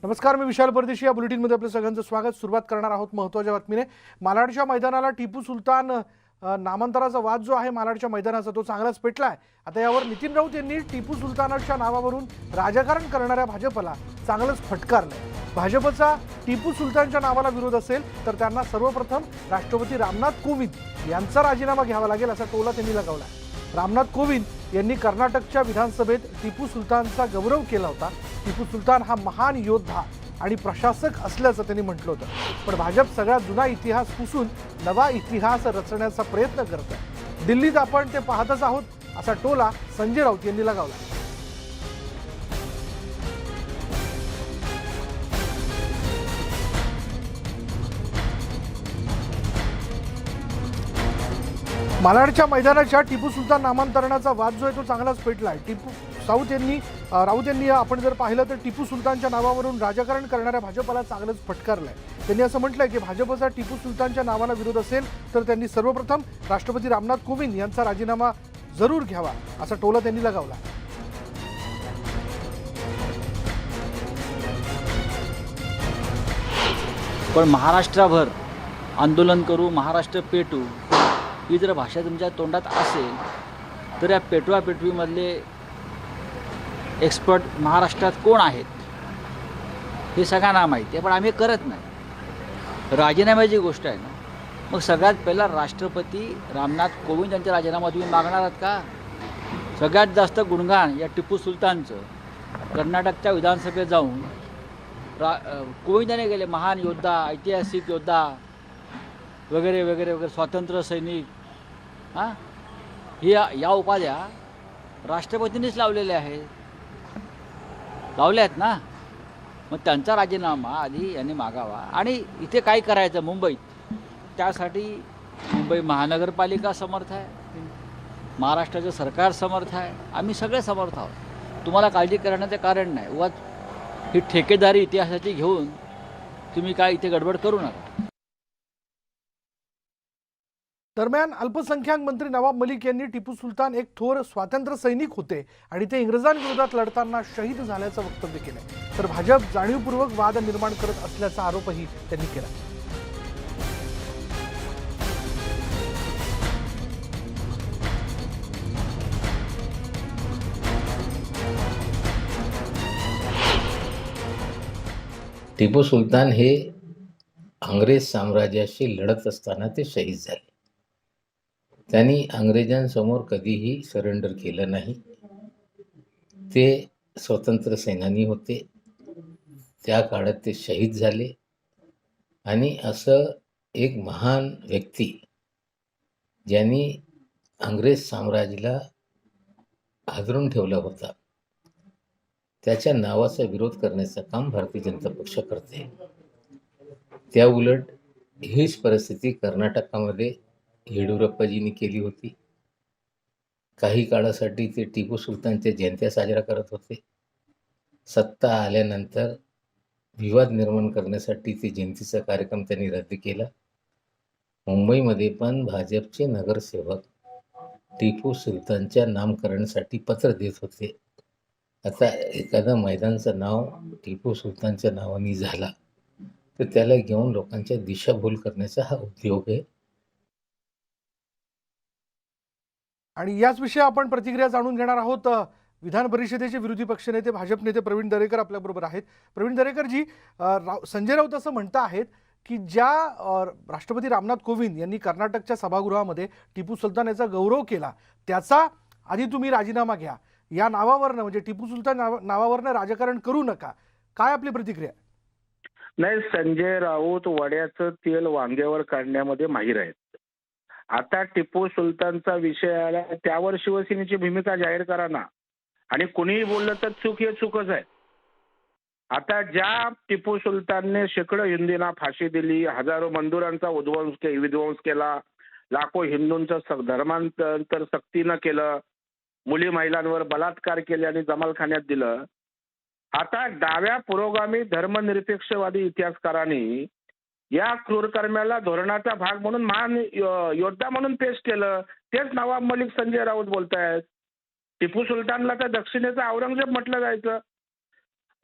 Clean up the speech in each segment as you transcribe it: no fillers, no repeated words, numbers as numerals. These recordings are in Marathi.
नमस्कार, मी विशाल परदेशी. या बुलेटिनमध्ये आपलं सगळ्यांचं स्वागत. सुरुवात करणार आहोत महत्त्वाच्या बातमीने. मालाडच्या मैदानाला टिपू सुलतान नामांतराचा वाद जो आहे मालाडच्या मैदानाचा, तो चांगलाच पेटलाय. आता यावर नितीन राऊत यांनी टिपू सुलतानाच्या नावावरून राजकारण करणाऱ्या भाजपला चांगलंच फटकारलंय. भाजपचा टिपू सुलतानच्या नावाला विरोध असेल तर त्यांना सर्वप्रथम राष्ट्रपती रामनाथ कोविंद यांचा राजीनामा घ्यावा लागेल, असा टोला त्यांनी लगावलाय. रामनाथ कोविंद यांनी कर्नाटकच्या विधानसभेत टिपू सुलतानचा गौरव केला होता. टिपू सुलतान हा महान योद्धा आणि प्रशासक असल्याचं त्यांनी म्हटलं होतं. पण भाजप सगळा जुना इतिहास पुसून नवा इतिहास रचण्याचा प्रयत्न करत आहे. दिल्लीत आपण ते पाहतच आहोत, असा टोला संजय राऊत यांनी लगावला. मालाडच्या मैदानाच्या टिपू सुलतान नामांतरणाचा वाद जो आहे तो चांगलाच पेटलाय. राऊत यांनी आपण जर पाहिलं तर टिपू सुलतानच्या नावावरून राजकारण करणाऱ्या भाजपला चांगलंच फटकारलंय. त्यांनी असं म्हटलंय की भाजपचा टिपू सुलतानच्या नावाला विरोध असेल तर त्यांनी सर्वप्रथम राष्ट्रपती रामनाथ कोविंद यांचा राजीनामा जरूर घ्यावा, असा टोला त्यांनी लगावला. पण महाराष्ट्रभर आंदोलन करू, महाराष्ट्र पेटू ही जर भाषा तुमच्या तोंडात असेल तर या पेटवापेटवीमधले एक्सपर्ट महाराष्ट्रात कोण आहेत हे सगळ्यांना माहिती आहे, पण आम्ही करत नाही. राजीनाम्याची गोष्ट आहे ना, मग सगळ्यात पहिला राष्ट्रपती रामनाथ कोविंद यांचा राजीनामा तुम्ही मागणार आहात का? सगळ्यात जास्त गुणगान या टिपू सुलतानचं कर्नाटकच्या विधानसभेत जाऊन कोविंदाने गेले. महान योद्धा, ऐतिहासिक योद्धा वगैरे वगैरे वगैरे, स्वातंत्र्य सैनिक. या उपाध्या राष्ट्रपतींनीच लावलेल्या आहेत ना. मग त्यांचा राजीनामा आधी यांनी मागावा. आणि इथे काय करायचं मुंबईत, त्यासाठी मुंबई महानगरपालिका समर्थ आहे, महाराष्ट्राचं सरकार समर्थ आहे, आम्ही सगळे समर्थ आहोत. तुम्हाला काळजी करण्याचं कारण नाही. उगाच ही ठेकेदारी इतिहासाची घेऊन तुम्ही काय इथे गडबड करू नका. दरम्यान अल्पसंख्याक मंत्री नवाब मलिक यांनी टिपू सुलतान एक थोर स्वातंत्र्य सैनिक होते आणि ते इंग्रजांविरोधात लढताना शहीद झाल्याचं वक्तव्य केलंय. तर भाजप जाणीवपूर्वक वाद निर्माण करत असल्याचा आरोपही त्यांनी केला. टिपू सुलतान हे अंग्रेज साम्राज्याशी लढत असताना ते शहीद झाले. त्यांनी अंग्रेजांसमोर कधीही सरेंडर केलं नाही. ते स्वतंत्र सेनानी होते. त्या काळात ते शहीद झाले. आणि असं एक महान व्यक्ती ज्यांनी अंग्रेज साम्राज्याला हादरून ठेवला होता, त्याच्या नावाचा विरोध करण्याचं काम भारतीय जनता पक्ष करते. त्या उलट हीच परिस्थिती कर्नाटकामध्ये येडियुरप्पाजींनी केली होती. काही काळासाठी ते टिपू सुलतानच्या जयंत्या साजरा करत होते. सत्ता आल्यानंतर विवाद निर्माण करण्यासाठी ते जयंतीचा कार्यक्रम त्यांनी रद्द केला. मुंबईमध्ये पण भाजपचे नगरसेवक टिपू सुलतानच्या नामकरणासाठी पत्र देत होते. आता एखादं मैदानचं नाव टिपू सुलतानच्या नावाने झाला तर त्याला घेऊन लोकांच्या दिशाभूल करण्याचा हा उद्योग आहे. आणि याच विषयी आपण प्रतिक्रिया जाणून घेणार आहोत. विधान परिषदेचे विरोधी पक्षनेते भाजप नेते प्रवीण दरेकर आपल्याबरोबर आहेत. प्रवीण दरेकरजी, संजय राऊत असं म्हणत आहेत की ज्या राष्ट्रपती रामनाथ कोविंद यांनी कर्नाटकच्या सभागृहामध्ये टिपू सुलतान याचा गौरव केला, त्याचा आधी तुम्ही राजीनामा घ्या. या नावावरनं, म्हणजे टिपू सुलतान नावावरनं राजकारण करू नका. काय आपली प्रतिक्रिया? नाही, संजय राऊत वड्याचं तेल वांग्यावर काढण्यामध्ये माहीर आहेत. आता टिपू सुलतानचा विषय आला, त्यावर शिवसेनेची भूमिका जाहीर करा ना. आणि कुणीही बोललं तर चूक हे चूकच आहे. आता ज्या टिपू सुलतानने शेकडो हिंदूंना फाशी दिली, हजारो मंदिरांचा विध्वंस केला, लाखो हिंदूंचं धर्मांतर सक्तीनं केलं, मुली महिलांवर बलात्कार केले आणि जमालखान्यात दिलं. आता डाव्या पुरोगामी धर्मनिरपेक्षवादी इतिहासकारांनी या क्रूरकर्म्याला धोरणाचा भाग म्हणून महान योद्धा म्हणून पेश केलं. तेच नवाब मलिक संजय राऊत बोलतायत. टिपू सुलतानला तर दक्षिणेचा औरंगजेब म्हटलं जायचं.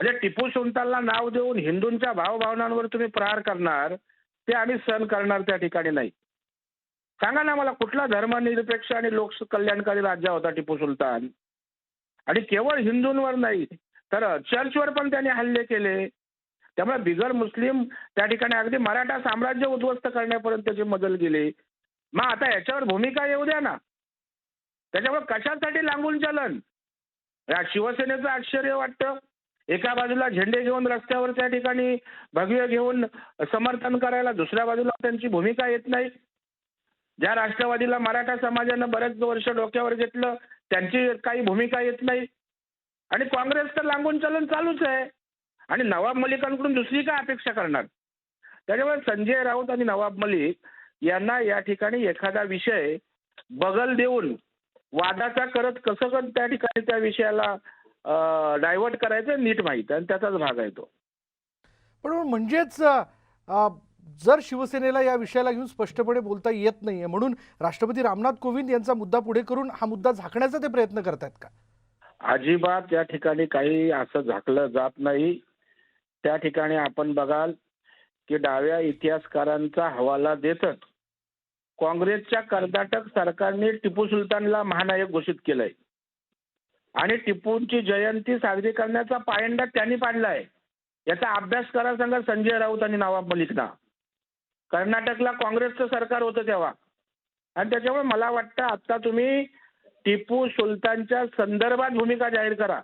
म्हणजे टिपू सुलतानला नाव देऊन हिंदूंच्या भावभावनांवर तुम्ही प्रहार करणार, ते आम्ही सहन करणार त्या ठिकाणी नाही. सांगा ना मला, कुठला धर्मनिरपेक्ष आणि लोककल्याणकारी राज्य होता टिपू सुलतान? आणि केवळ हिंदूंवर नाही तर चर्चवर पण त्यांनी हल्ले केले. त्यामुळे बिगर मुस्लिम त्या ठिकाणी अगदी मराठा साम्राज्य उद्ध्वस्त करण्यापर्यंत त्याची मदत गेली. मग आता याच्यावर भूमिका येऊ द्या ना. त्याच्यामुळे कशासाठी लागून चलन? या शिवसेनेचं आश्चर्य वाटतं. एका बाजूला झेंडे घेऊन रस्त्यावर त्या ठिकाणी भगवे घेऊन समर्थन करायला, दुसऱ्या बाजूला त्यांची भूमिका येत नाही. ज्या राष्ट्रवादीला मराठा समाजानं बरेच वर्ष डोक्यावर घेतलं त्यांची काही भूमिका येत नाही. आणि काँग्रेस तर लागून चलन चालूच आहे. आणि नवाब मलिकांकडून दुसरी काय अपेक्षा करणार? त्याच्यामुळे संजय राऊत आणि नवाब मलिक यांना या ठिकाणी एखादा विषय बगल देऊन वादाचा करत कसं त्या ठिकाणी त्या विषयाला डायव्हर्ट करायचं नीट माहीत आहे, आणि त्याचाच भाग आहे तो. पण म्हणजेच जर शिवसेनेला या विषयाला घेऊन स्पष्टपणे बोलता येत नाहीये म्हणून राष्ट्रपती रामनाथ कोविंद यांचा मुद्दा पुढे करून हा मुद्दा झाकण्याचा ते प्रयत्न करतायत का? अजिबात या ठिकाणी काही असं झाकलं जात नाही. त्या ठिकाणी आपण बघाल की डाव्या इतिहासकारांचा हवाला देतच काँग्रेसच्या कर्नाटक सरकारने टिपू सुलतानला महानायक घोषित केलंय आणि टिपूंची जयंती साजरी करण्याचा पायंडा त्यांनी पाडलाय. याचा अभ्यास करा सांगा संजय राऊत आणि नवाब मलिकना. कर्नाटकला काँग्रेसचं सरकार होतं तेव्हा. आणि त्याच्यामुळे मला वाटतं आता तुम्ही टिपू सुलतानच्या संदर्भात भूमिका जाहीर करा.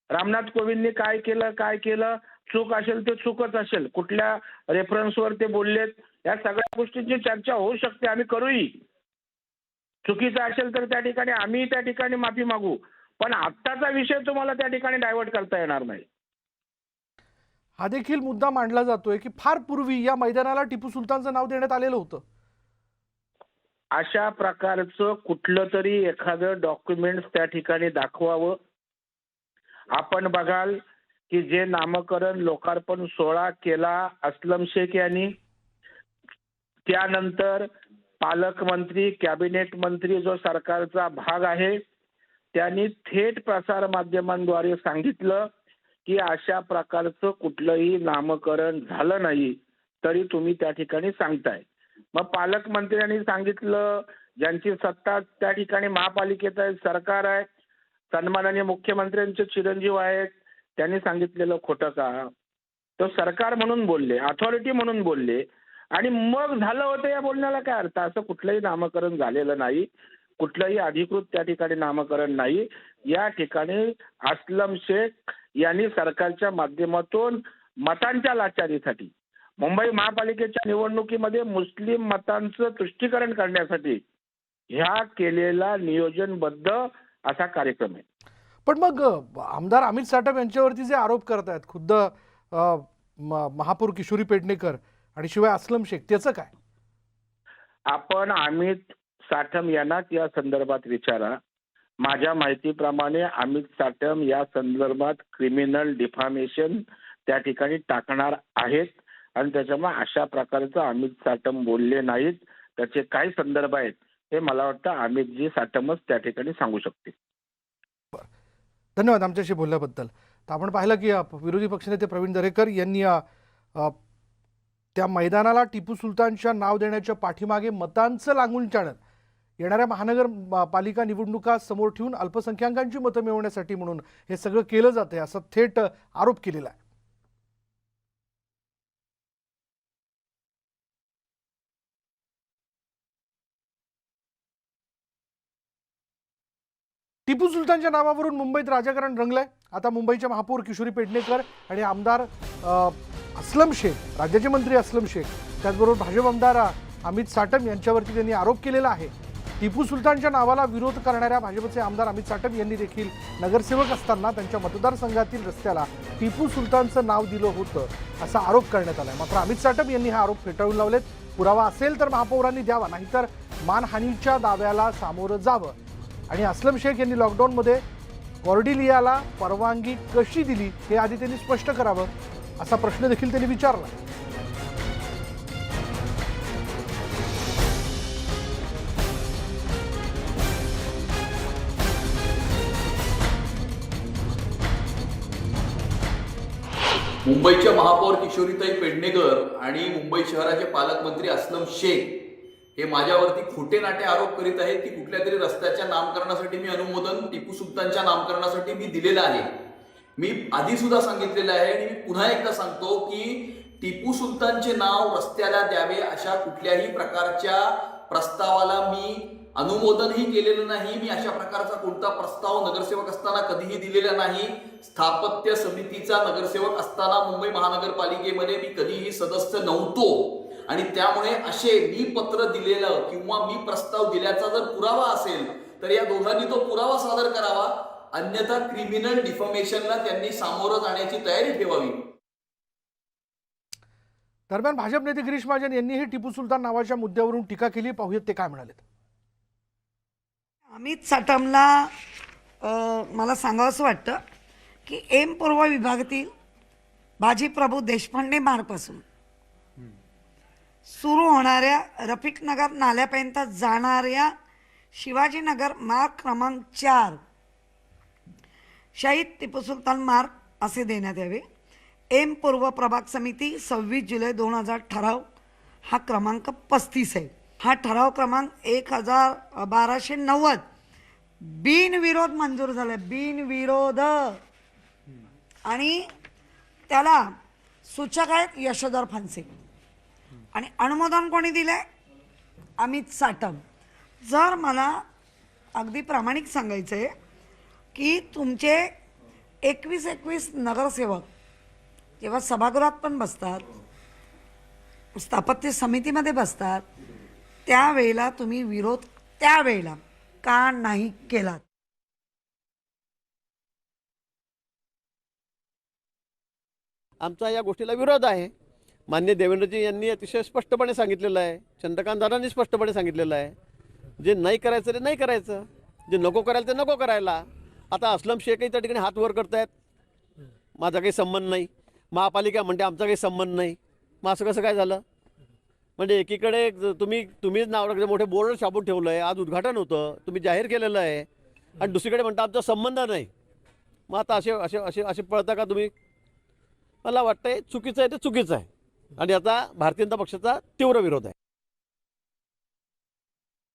रामनाथ कोविंदनी काय केलं, चूक असेल ते चूकच असेल, कुठल्या रेफरन्सवर ते बोललेत, या सगळ्या गोष्टींची चर्चा होऊ शकते, आम्ही करूही. चुकीचं असेल तर त्या ठिकाणी आम्ही त्या ठिकाणी माफी मागू. पण आत्ताचा विषय तुम्हाला त्या ठिकाणी डायव्हर्ट करता येणार नाही. हा देखील मुद्दा मांडला जातोय की फार पूर्वी या मैदानाला टिपू सुलतानचं नाव देण्यात आलेलं होतं. अशा प्रकारचं कुठलं तरी एखादं डॉक्युमेंट त्या ठिकाणी दाखवावं. आपण बघाल की जे नामकरण लोकार्पण सोहळा केला अस्लम शेख यांनी, त्यानंतर पालकमंत्री कॅबिनेट मंत्री जो सरकारचा भाग आहे त्यांनी थेट प्रसार माध्यमांद्वारे सांगितलं की अशा प्रकारचं कुठलंही नामकरण झालं नाही, तरी तुम्ही त्या ठिकाणी सांगताय. मग पालकमंत्र्यांनी सांगितलं, ज्यांची सत्ता त्या ठिकाणी महापालिकेत आहे, सरकार आहे, सन्माननीय मुख्यमंत्र्यांचे चिरंजीव आहेत, त्यांनी सांगितलेलं खोटं का? तो सरकार म्हणून बोलले, अथॉरिटी म्हणून बोलले, आणि मग झालं होतं या बोलण्याला काय अर्थ? असं कुठलंही नामकरण झालेलं नाही, कुठलंही अधिकृत त्या ठिकाणी नामकरण नाही. या ठिकाणी अस्लम शेख यांनी सरकारच्या माध्यमातून मतांच्या लाचारीसाठी मुंबई महापालिकेच्या निवडणुकीमध्ये मुस्लिम मतांचं तुष्टीकरण करण्यासाठी ह्या केलेला नियोजनबद्ध असा कार्यक्रम आहे. पण मग आमदार अमित साटम यांच्यावरती जे आरोप करतायत खुद्द महापौर किशोरी पेडणेकर आणि शिवाय अस्लम शेख, त्याचं काय? आपण अमित साटम यांनाच या संदर्भात विचारा. माझ्या माहितीप्रमाणे अमित साटम या संदर्भात क्रिमिनल डिफामेशन त्या ठिकाणी टाकणार आहेत, आणि त्याच्यामुळे अशा प्रकारचं अमित साटम बोलले नाहीत. त्याचे काय संदर्भ आहेत हे मला वाटतं अमितजी साटमच त्या ठिकाणी सांगू शकतील. धन्यवाद आमच्याशी बोलल्याबद्दल. तर आपण पाहिलं की विरोधी पक्षनेते प्रवीण दरेकर यांनी त्या मैदानाला टिपू सुलतानच्या नाव देण्याच्या पाठीमागे मतांचं लागून चालत येणाऱ्या महानगरपालिका निवडणुका समोर ठेवून अल्पसंख्याकांची मतं मिळवण्यासाठी म्हणून हे सगळं केलं जाते असा थेट आरोप केलेला आहे. टिपू सुलतानच्या नावावरून मुंबईत राजकारण रंगलंय. आता मुंबईच्या महापौर किशोरी पेडणेकर आणि आमदार अस्लम शेख, राज्याचे मंत्री अस्लम शेख, त्याचबरोबर भाजप आमदार अमित साटम यांच्यावरती त्यांनी आरोप केलेला आहे. टिपू सुलतानच्या नावाला विरोध करणाऱ्या भाजपचे आमदार अमित साटम यांनी देखील नगरसेवक असताना त्यांच्या मतदारसंघातील रस्त्याला टिपू सुलतानचं नाव दिलं होतं असा आरोप करण्यात आलाय. मात्र अमित साटम यांनी हा आरोप फेटाळून लावलेत. पुरावा असेल तर महापौरांनी द्यावा, नाहीतर मानहानीच्या दाव्याला सामोरं जावं. आणि अस्लम शेख यांनी लॉकडाऊनमध्ये कॉर्डिलियाला परवानगी कशी दिली हे आधी त्यांनी स्पष्ट करावं असा प्रश्न देखील त्यांनी विचारला. मुंबईच्या महापौर किशोरीताई पेडणेकर आणि मुंबई शहराचे पालकमंत्री अस्लम शेख हे माझ्यावरती खोटे नाटे आरोप करीत आहेत की कुठल्या तरी रस्त्याच्या नामकरणासाठी मी अनुमोदन टिपू सुलतानच्या नामकरणासाठी मी दिलेलं आहे. मी आधी सुद्धा सांगितलेलं आहे आणि मी पुन्हा एकदा सांगतो की टिपू सुलतानचे नाव रस्त्याला द्यावे अशा कुठल्याही प्रकारच्या प्रस्तावाला मी अनुमोदनही केलेलं नाही. मी अशा प्रकारचा कोणता प्रस्ताव नगरसेवक असताना कधीही दिलेला नाही. स्थापत्य समितीचा नगरसेवक असताना मुंबई महानगरपालिकेमध्ये मी कधीही सदस्य नव्हतो आणि त्यामुळे असे मी पत्र दिलेलं किंवा मी प्रस्ताव दिल्याचा जर पुरावा असेल तर या दोघांनी तो पुरावा सादर करावा, अन्यथा क्रिमिनल डिफॉर्मेशनला त्यांनी सामोरं जाण्याची तयारी ठेवावी. दरम्यान भाजप नेते गिरीश महाजन यांनीही टिपू सुलतान नावाच्या मुद्द्यावरून टीका केली. पाहूयात ते काय म्हणाले. अमित साटमला मला सांगावंसं वाटतं की एम पूर्व विभागातील बाजीप्रभू देशपांडे मार्गपासून सुरू होणाऱ्या रफिकनगर नाल्यापर्यंत जाणाऱ्या शिवाजीनगर मार्ग क्रमांक 4 शहीद टिपू सुलतान मार्ग असे देण्यात यावे. एम पूर्व प्रभाग समिती 26 जुलै 2000 ठराव हा क्रमांक 35 आहे. हा ठराव क्रमांक 1290 बिनविरोध मंजूर झाला, बिनविरोध. आणि त्याला सूचक आहेत यशोधर फणसे आणि अनुमोदन कोणी दिलंय? अमित साटम. जर मला अगदी प्रामाणिक सांगायचं आहे की तुमचे 21 नगरसेवक जेव्हा सभागृहात पण बसतात, स्थापत्य समितीमध्ये बसतात, त्यावेळेला तुम्ही विरोध त्यावेळेला का नाही केलात? आमचा या गोष्टीला विरोध आहे. मान्य देवेंद्रजी यांनी अतिशय स्पष्टपणे सांगितलेलं आहे, चंद्रकांतदारांनी स्पष्टपणे सांगितलेलं आहे, जे नाही करायचं ते नाही करायचं, जे नको करायला ते नको करायला. आता अस्लम शेखही त्या ठिकाणी हात वर करतायत, माझा काही संबंध नाही. महापालिका म्हणते आमचा काही संबंध नाही. मग असं कसं काय झालं? म्हणजे एकीकडे तुम्हीच नाव मोठे बोर्ड छापून ठेवलं आहे, आज उद्घाटन होतं, तुम्ही जाहीर केलेलं आहे, आणि दुसरीकडे म्हणता आमचा संबंध नाही. मग आता असे असे असे असे पळता का तुम्ही? मला वाटतंय चुकीचं आहे ते चुकीचं आहे आणि आता भारतीय जनता पक्षाचा तीव्र विरोध आहे.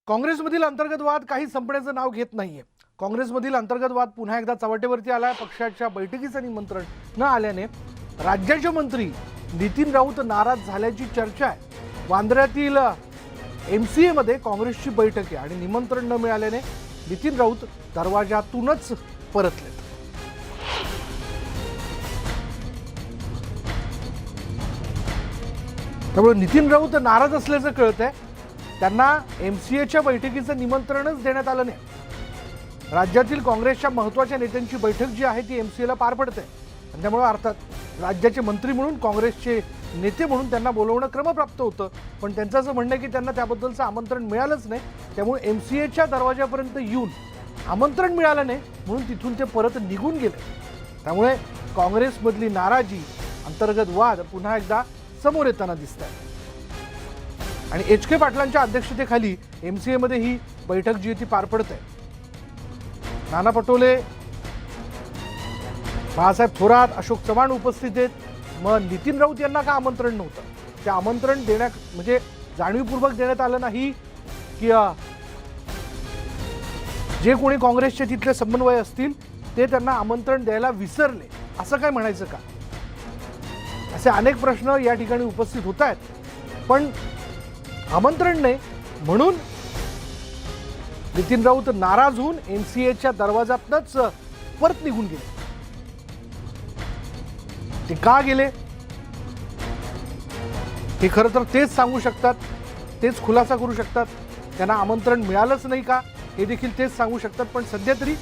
काँग्रेसमधील अंतर्गत वाद काही संपण्याचं नाव घेत नाहीये. काँग्रेसमधील अंतर्गत वाद पुन्हा एकदा चव्हाट्यावरती आलाय. पक्षाच्या बैठकीचं निमंत्रण न आल्याने राज्याचे मंत्री नितीन राऊत नाराज झाल्याची चर्चा आहे. वांद्र्यातील MCA मध्ये काँग्रेसची बैठक आहे आणि निमंत्रण न मिळाल्याने नितीन राऊत दरवाजातूनच परतले. त्यामुळे नितीन राऊत नाराज असल्याचं कळतंय. त्यांना MCAच्या बैठकीचं निमंत्रणच देण्यात आलं नाही. राज्यातील काँग्रेसच्या महत्त्वाच्या नेत्यांची बैठक जी आहे ती MCAला पार पडते आणि त्यामुळे अर्थात राज्याचे मंत्री म्हणून काँग्रेसचे नेते म्हणून त्यांना बोलवणं क्रमप्राप्त होतं. पण त्यांचं असं म्हणणं आहे की त्यांना त्याबद्दलचं आमंत्रण मिळालंच नाही. त्यामुळे MCAच्या दरवाजापर्यंत येऊन आमंत्रण मिळालं नाही म्हणून तिथून ते परत निघून गेले. त्यामुळे काँग्रेसमधली नाराजी, अंतर्गत वाद पुन्हा एकदा समोर येताना दिसत आहे. आणि HK पाटलांच्या अध्यक्षतेखाली MCA मध्ये ही बैठक जी ती पार पडते. नाना पटोले, बाळासाहेब थोरात, अशोक चव्हाण उपस्थित आहेत. मग नितीन राऊत यांना का आमंत्रण नव्हतं? ते आमंत्रण देण्यात म्हणजे जाणीवपूर्वक देण्यात आलं नाही की जे कोणी काँग्रेसचे तिथले समन्वय असतील ते त्यांना आमंत्रण द्यायला विसरले असं काय म्हणायचं का? असे अनेक प्रश्न या ठिकाणी उपस्थित होत आहेत. पण आमंत्रण नाही म्हणून नितीन राऊत नाराज होऊन MCAच्या दरवाजातच परत निघून गेले. ते का गेले हे खरं तर तेच सांगू शकतात, तेच खुलासा करू शकतात. त्यांना आमंत्रण मिळालंच नाही का हे देखील तेच सांगू शकतात. पण सध्या तरी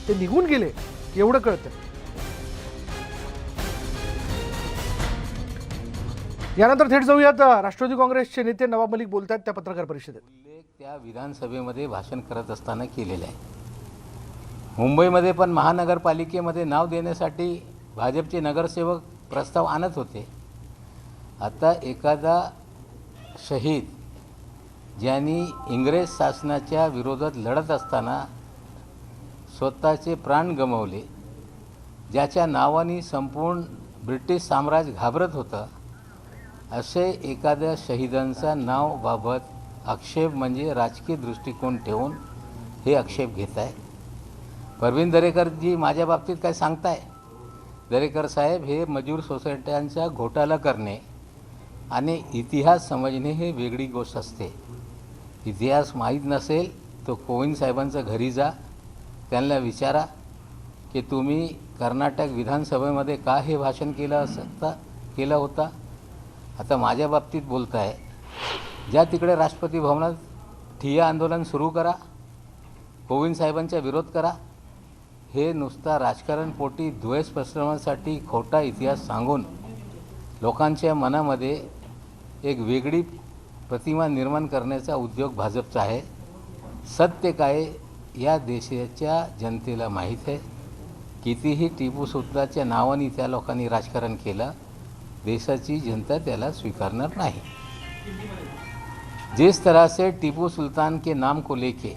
ते निघून गेले एवढं कळतं. यानंतर थेट जाऊयात राष्ट्रवादी काँग्रेसचे नेते नवाब मलिक बोलतात त्या पत्रकार परिषदेत. उल्लेख त्या विधानसभेमध्ये भाषण करत असताना केलेला आहे. मुंबईमध्ये पण महानगरपालिकेमध्ये नाव देण्यासाठी भाजपचे नगरसेवक प्रस्ताव आणत होते. आता एखादा शहीद ज्यांनी इंग्रज शासनाच्या विरोधात लढत असताना स्वतःचे प्राण गमावले, ज्याच्या नावाने संपूर्ण ब्रिटिश साम्राज्य घाबरत होतं असे एखाद्या शहीदांचा नाव बाबत आक्षेप म्हणजे राजकीय दृष्टिकोन ठेवून हे आक्षेप घेत आहे. परवीन दरेकरजी माझ्या बाबतीत काय सांगताय? दरेकर साहेब हे मजूर सोसायट्यांचा घोटाळा करणे आणि इतिहास समजणे हे वेगळी गोष्ट असते. इतिहास माहीत नसेल तो कोविंद साहेबांच्या घरी जा, त्यांना विचारा की तुम्ही कर्नाटक विधानसभेमध्ये का हे भाषण केलं होता. आता माझ्या बाबतीत बोलताय, ज्या तिकडे राष्ट्रपती भवनात ठिय्या आंदोलन सुरू करा, कोविंद साहेबांचा विरोध करा. हे नुसता राजकारणपोटी द्वेष पसरवण्यासाठी खोटा इतिहास सांगून लोकांच्या मनामध्ये एक वेगळी प्रतिमा निर्माण करण्याचा उद्योग भाजपचा आहे. सत्य काय या देशाच्या जनतेला माहीत आहे. कितीही टिपू सुलतानच्या नावाने त्या लोकांनी राजकारण केलं, देशाची जनता त्याला स्वीकारणार नहीं. जिस तरह से टीपू सुल्तान के नाम को लेके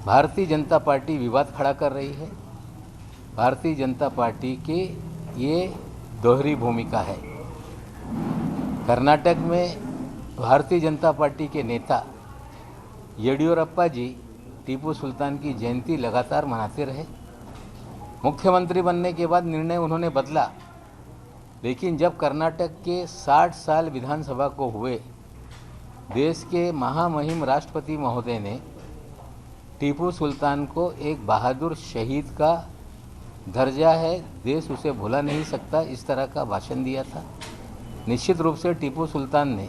भारतीय जनता पार्टी विवाद खड़ा कर रही है, भारतीय जनता पार्टी की ये दोहरी भूमिका है. कर्नाटक में भारतीय जनता पार्टी के नेता येडियुरप्पा जी टीपू सुल्तान की जयंती लगातार मनाते रहे. मुख्यमंत्री बनने के बाद निर्णय उन्होंने बदला, लेकिन जब कर्नाटक के 60 साल विधानसभा को हुए, देश के महामहिम राष्ट्रपति महोदय ने टीपू सुल्तान को एक बहादुर शहीद का दर्जा है, देश उसे भुला नहीं सकता, इस तरह का भाषण दिया था. निश्चित रूप से टीपू सुल्तान ने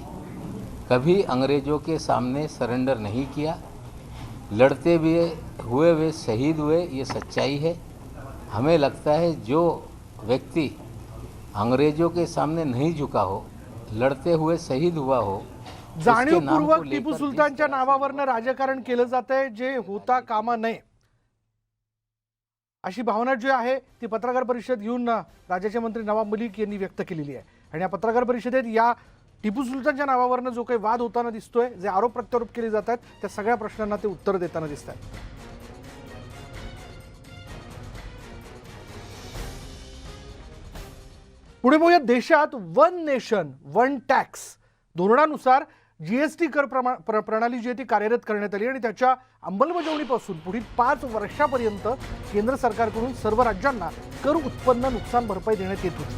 कभी अंग्रेज़ों के सामने सरेंडर नहीं किया. लड़ते हुए वे शहीद हुए, ये सच्चाई है. हमें लगता है जो व्यक्ति अंग्रेज़ों के सामने नहीं झुका हो, लड़ते हुए शहीद हुआ हो, जाणीवपूर्वक टिपू सुलतानच्या नावावरनं राजकारण केलं जातंय, जे होता कामा नये अशी भावना जी आहे ती पत्रकार परिषद घेऊन राज्याचे मंत्री नवाब मलिक यांनी व्यक्त केलेली आहे. आणि या पत्रकार परिषदेत या टिपू सुलतानच्या नावावरनं जो काही वाद होताना दिसतोय, जे आरोप प्रत्यारोप केले जात आहेत, त्या सगळ्या प्रश्नांना ते उत्तर देताना दिसत आहेत. पुढे बघूया, देशात वन नेशन वन टॅक्स धोरणानुसार जीएसटी कर प्रणाली जी आहे ती कार्यरत करण्यात आली आणि त्याच्या अंमलबजावणीपासून पुढील 5 वर्षापर्यंत केंद्र सरकारकडून सर्व राज्यांना कर उत्पन्न नुकसान भरपाई देण्यात येत होती.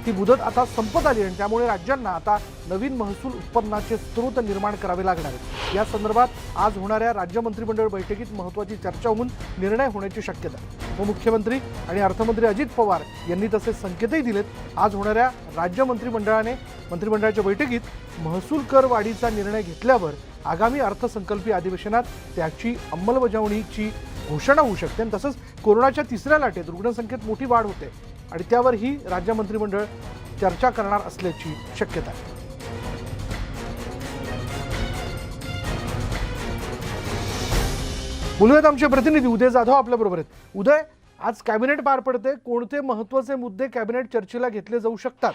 ती मुदत आता संपत आली आणि त्यामुळे राज्यांना आता नवीन महसूल उत्पन्नाचे स्रोत निर्माण करावे लागणार आहेत. या संदर्भात आज होणाऱ्या राज्य मंत्रिमंडळ बैठकीत महत्त्वाची चर्चा होऊन निर्णय होण्याची शक्यता आहे. मुख्यमंत्री आणि अर्थमंत्री अजित पवार यांनी तसे संकेतही दिलेत. आज होणाऱ्या राज्य मंत्रिमंडळाच्या बैठकीत महसूल कर वाढीचा निर्णय घेतल्यावर आगामी अर्थसंकल्पीय अधिवेशनात त्याची अंमलबजावणीची घोषणा होऊ शकते. आणि तसंच कोरोनाच्या 3ऱ्या लाटेत रुग्णसंख्येत मोठी वाढ होते आणि त्यावरही राज्य मंत्रिमंडळ चर्चा करणार असल्याची शक्यता आहे. बोलूयात आमचे प्रतिनिधी उदय जाधव आपल्याबरोबर आहेत. उदय, आज कॅबिनेट पार पडते, कोणते महत्त्वाचे मुद्दे कॅबिनेट चर्चेला घेतले जाऊ शकतात?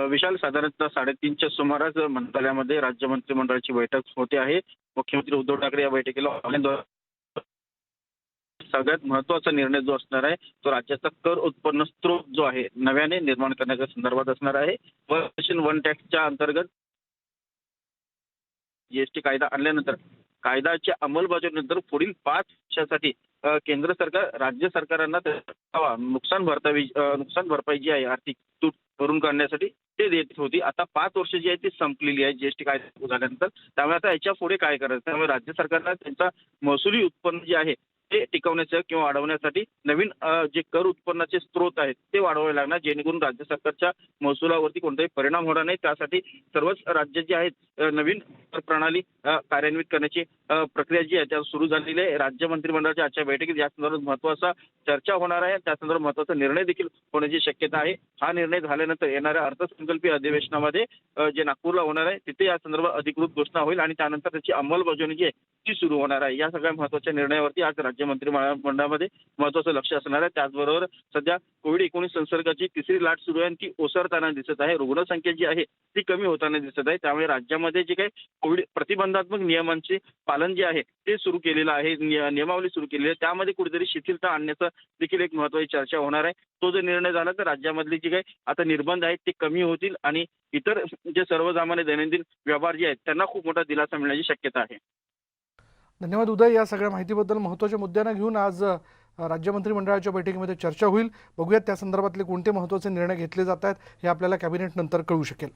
विशाल, साधारणतः 3:30च्या सुमारास मंत्रालयामध्ये राज्य मंत्रिमंडळाची बैठक होते आहे. मुख्यमंत्री उद्धव ठाकरे या बैठकीला सगळ्यात महत्त्वाचा निर्णय जो असणार आहे तो राज्याचा कर उत्पन्न स्रोत जो आहे नव्याने निर्माण करण्याच्या संदर्भात असणार आहे. वन नेशन वन टॅक्सच्या अंतर्गत जीएसटी कायदा आणल्यानंतर कायद्याच्या अंमलबजावणीनंतर पुढील 5 वर्षासाठी केंद्र सरकार राज्य सरकारांना नुकसान भरपाई जी आहे आर्थिक तूट भरून काढण्यासाठी ते देत होती. आता 5 वर्ष जी आहे ती संपलेली आहे जीएसटी कायदा झाल्यानंतर. त्यामुळे आता याच्या पुढे काय करायचं, त्यामुळे राज्य सरकारला त्यांचा महसुली उत्पन्न जे आहे ते टिकवण्याचं किंवा वाढवण्यासाठी नवीन जे कर उत्पन्नाचे स्रोत आहेत ते वाढवावे लागणार, जेणेकरून राज्य सरकारच्या महसुलावरती कोणताही परिणाम होणार नाही. त्यासाठी सर्वच राज्य जे आहेत नवीन कर प्रणाली कार्यान्वित करण्याची प्रक्रिया जी आहे त्या सुरू झालेली आहे. राज्य मंत्रिमंडळाच्या आजच्या बैठकीत या संदर्भात महत्त्वाचा चर्चा होणार आहे. त्या संदर्भात महत्त्वाचा निर्णय देखील होण्याची शक्यता आहे. हा निर्णय झाल्यानंतर येणाऱ्या अर्थसंकल्पीय अधिवेशनामध्ये जे नागपूरला होणार आहे तिथे या संदर्भात अधिकृत घोषणा होईल आणि त्यानंतर त्याची अंमलबजावणी जी आहे ती सुरू होणार आहे. या सगळ्या महत्त्वाच्या निर्णयावरती आज राज्य मंत्रिमंडळामध्ये महत्त्वाचं लक्ष असणार आहे. त्याचबरोबर सध्या कोविड-19 संसर्गाची तिसरी लाट सुरू आहे आणि ती ओसरताना दिसत आहे. रुग्णसंख्या जी आहे ती कमी होताना दिसत आहे. त्यामुळे राज्यामध्ये जे काही कोविड प्रतिबंधात्मक नियमांचे पालन जे आहे ते सुरू केलेलं आहे, नियमावली सुरू केलेली आहे. त्यामध्ये कुठेतरी शिथिलता आणण्याचं देखील एक महत्त्वाची चर्चा होणार आहे. तो जर निर्णय झाला तर राज्यामधले जे काही आता निर्बंध आहेत ते कमी होतील आणि इतर जे सर्वसामान्य दैनंदिन व्यवहार जे आहेत त्यांना खूप मोठा दिलासा मिळण्याची शक्यता आहे. धन्यवाद उदय. या सगळ्या माहितीबद्दल. महत्त्वाच्या मुद्द्यांना घेऊन आज राज्य मंत्रिमंडळाच्या बैठकीमध्ये चर्चा होईल. बघूयात त्या संदर्भातले कोणते महत्त्वाचे निर्णय घेतले जात आहेत हे आपल्याला कॅबिनेट नंतर कळू शकेल.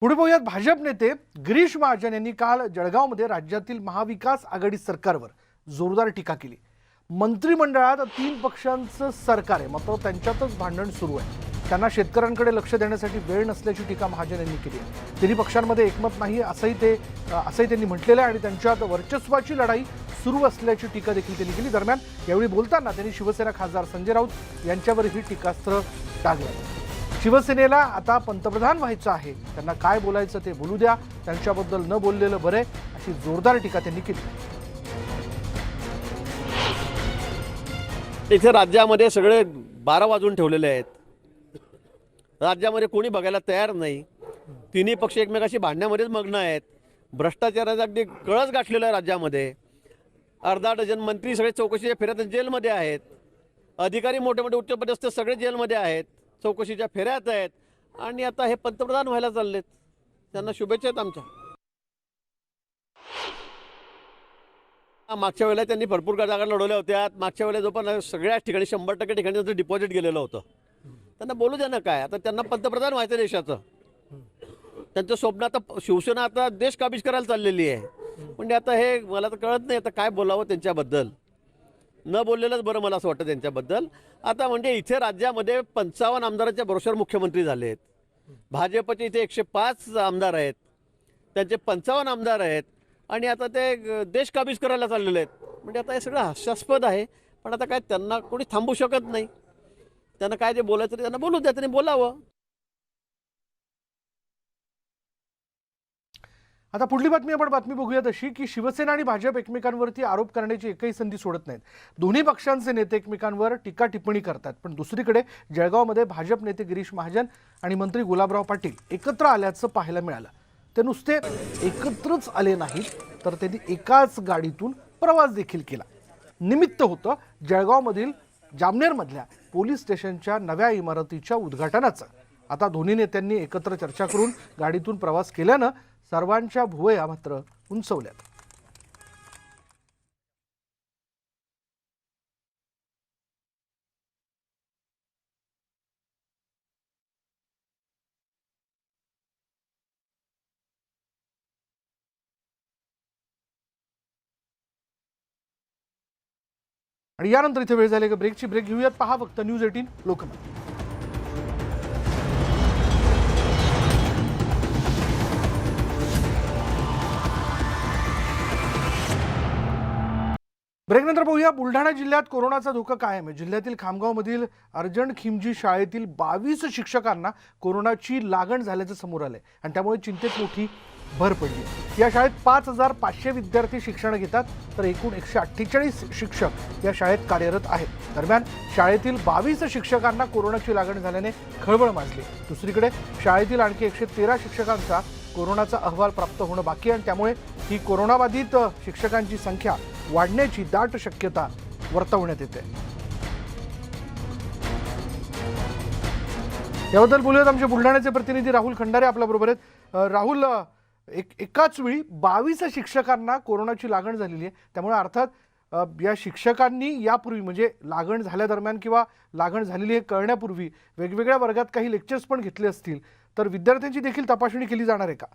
पुढे पाहूयात. भाजप नेते गिरीश महाजन यांनी काल जळगावमध्ये राज्यातील महाविकास आघाडी सरकारवर जोरदार टीका केली. मंत्रिमंडळात 3 पक्षांचं सरकार आहे, मात्र त्यांच्यातच भांडण सुरू आहे. त्यांना शेतकऱ्यांकडे लक्ष देण्यासाठी वेळ नसल्याची टीका महाजन यांनी केली आहे. तिन्ही पक्षांमध्ये एकमत नाही असंही त्यांनी म्हटलेलं आहे आणि त्यांच्यात वर्चस्वाची लढाई सुरू असल्याची टीका देखील त्यांनी केली. दरम्यान यावेळी बोलताना त्यांनी शिवसेना खासदार संजय राऊत यांच्यावरही टीकास्त्र डागलं. शिवसेनेला आता पंतप्रधान व्हायचं आहे, त्यांना काय बोलायचं ते बोलू द्या, त्यांच्याबद्दल न बोललेलं बरे, अशी जोरदार टीका त्यांनी केली. इथे राज्यामध्ये सगळे 12 वाजून ठेवलेले आहेत. राज्यामध्ये कोणी बघायला तयार नाही. तिन्ही पक्ष एकमेकाशी भांडण्यामध्येच मग्न आहेत. भ्रष्टाचाराचा अगदी कळस गाठलेला आहे राज्यामध्ये. अर्धा डझन मंत्री सगळे चौकशीच्या फेऱ्यात जेलमध्ये आहेत. अधिकारी मोठे मोठे उच्चपदस्थ सगळे जेलमध्ये आहेत, चौकशीच्या फेऱ्यात आहेत आणि आता हे पंतप्रधान व्हायला चाललेत. त्यांना शुभेच्छा आहेत आमच्या. मागच्या वेळेला त्यांनी भरपूर जागा लढवल्या होत्या. मागच्या वेळेला जो पण सगळ्या ठिकाणी 100% ठिकाणी त्यांचं डिपॉझिट गेलेलं होतं. त्यांना बोलू द्या ना. काय आता त्यांना पंतप्रधान व्हायचं देशाचं. त्यांचं स्वप्न आता शिवसेना आता देश काबीज करायला चाललेली आहे. म्हणजे आता हे मला तर कळत नाही आता काय बोलावं त्यांच्याबद्दल. न बोललेलंच बरं मला असं वाटतं त्यांच्याबद्दल. आता म्हणजे इथे राज्यामध्ये 55 आमदारांच्या भरोश्यावर मुख्यमंत्री झाले आहेत. भाजपचे इथे 105 आमदार आहेत, त्यांचे 55 आमदार आहेत आणि आता ते देश काबीज करायला चाललेले आहेत. म्हणजे आता हे सगळं हास्यास्पद आहे. पण आता काय त्यांना कोणी थांबू शकत नाही. त्यांना काय जे बोलायचं त्यांना बोलू द्या, त्यांनी बोलावं. आता पुढली बातमी बघूयात अशी की शिवसेना आणि भाजप एकमेकांवरती आरोप करण्याची एकही संधी सोडत नाहीत. दोन्ही पक्षांचे नेते एकमेकांवर टीका टिप्पणी करतात. पण दुसरीकडे जळगावमध्ये भाजप नेते गिरीश महाजन आणि मंत्री गुलाबराव पाटील एकत्र आल्याचं पाहायला मिळालं. ते नुसते एकत्रच आले नाहीत तर त्यांनी एकाच गाडीतून प्रवास देखील केला. निमित्त होतं जळगावमधील जामनेरमधल्या पोलीस स्टेशनच्या नव्या इमारतीच्या उद्घाटनाचं. आता दोन्ही नेत्यांनी एकत्र चर्चा करून गाडीतून प्रवास केल्यानं सर्वांच्या भुवया मात्र उंचवल्यात. आणि यानंतर इथे वेळ झाली का ब्रेकची. ब्रेक घेऊयात. पहा फक्त न्यूज 18 लोकमत. ब्रेकनंतर पाहूया बुलढाणा जिल्ह्यात कोरोनाचा धोका कायम आहे. जिल्ह्यातील खामगावमधील अर्जंट खिमजी शाळेतील 22 शिक्षकांना कोरोनाची लागण झाल्याचं समोर आलंय आणि त्यामुळे चिंतेत मोठी भर पडली. या शाळेत 5500 विद्यार्थी शिक्षण घेतात तर एकूण 148 शिक्षक या शाळेत कार्यरत आहेत. दरम्यान शाळेतील 22 शिक्षकांना कोरोनाची लागण झाल्याने खळबळ माजली. दुसरीकडे शाळेतील आणखी 113 शिक्षकांचा कोरोनाचा अहवाल प्राप्त होणं बाकी आहे आणि त्यामुळे ही कोरोनाबाधित शिक्षकांची संख्या वाढण्याची दाट शक्यता वर्तवण्यात येते. याबद्दल बोलूयात. आमचे बुलढाण्याचे प्रतिनिधी राहुल खंडारे आपल्याबरोबर आहेत. राहुल, एकाच वेळी 22 शिक्षकांना कोरोनाची लागण झालेली आहे, त्यामुळे अर्थात या शिक्षकांनी यापूर्वी म्हणजे लागण झाल्यादरम्यान किंवा लागण झालेली आहे कळण्यापूर्वी वेगवेगळ्या वर्गात काही लेक्चर्स पण घेतले असतील, तर विद्यार्थ्यांची देखील तपासणी केली जाणार आहे का?